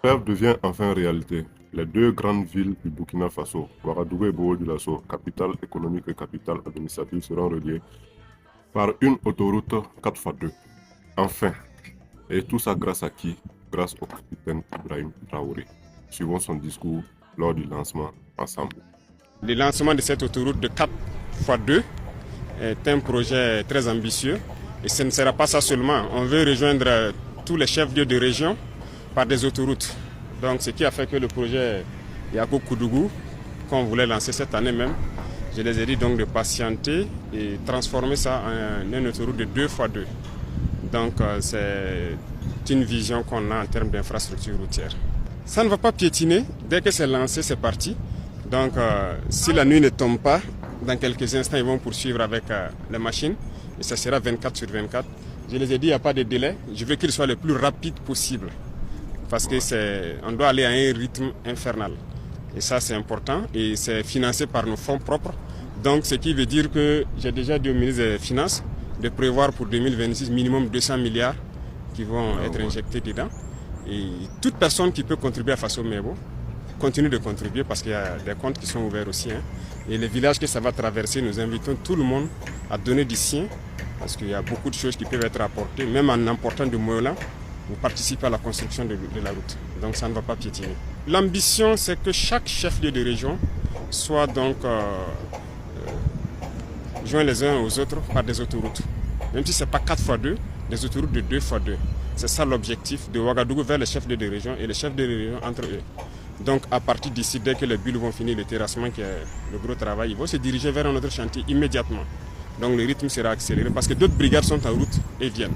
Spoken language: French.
Rêve devient enfin réalité. Les deux grandes villes du Burkina Faso, Ouagadougou et Bobo-Dioulasso, capitale économique et capitale administrative, seront reliées par une autoroute 4x2. Enfin. Et tout ça grâce à qui? Grâce au capitaine Ibrahim Traoré. Suivons son discours lors du lancement ensemble. Le lancement de cette autoroute de 4x2 est un projet très ambitieux. Et ce ne sera pas ça seulement. On veut rejoindre tous les chefs-lieux de région par des autoroutes. Donc ce qui a fait que le projet Yago Koudougou, qu'on voulait lancer cette année même, je les ai dit donc de patienter et transformer ça en une autoroute de 2x2. Donc c'est une vision qu'on a en termes d'infrastructure routière. Ça ne va pas piétiner. Dès que c'est lancé, c'est parti. Donc si la nuit ne tombe pas, dans quelques instants, ils vont poursuivre avec les machines. Et ça sera 24 sur 24. Je les ai dit, il n'y a pas de délai. Je veux qu'il soit le plus rapide possible. Parce qu'on doit aller à un rythme infernal. Et ça, c'est important. Et c'est financé par nos fonds propres. Donc, ce qui veut dire que j'ai déjà dit au ministre des Finances de prévoir pour 2026 minimum 200 milliards qui vont être injectés dedans. Et toute personne qui peut contribuer à Faso Mebo continue de contribuer parce qu'il y a des comptes qui sont ouverts aussi. Et les villages que ça va traverser, nous invitons tout le monde à donner du sien parce qu'il y a beaucoup de choses qui peuvent être apportées, même en important du Moyola, vous participez à la construction de la route. Donc ça ne va pas piétiner. L'ambition, c'est que chaque chef-lieu de région soit donc joint les uns aux autres par des autoroutes. Même si ce n'est pas 4x2, des autoroutes de 2x2. C'est ça l'objectif de Ouagadougou vers les chefs-lieux de région et les chefs de région entre eux. Donc à partir d'ici, dès que les bulles vont finir le terrassement, qui est le gros travail, ils vont se diriger vers un autre chantier immédiatement. Donc le rythme sera accéléré parce que d'autres brigades sont en route et viennent.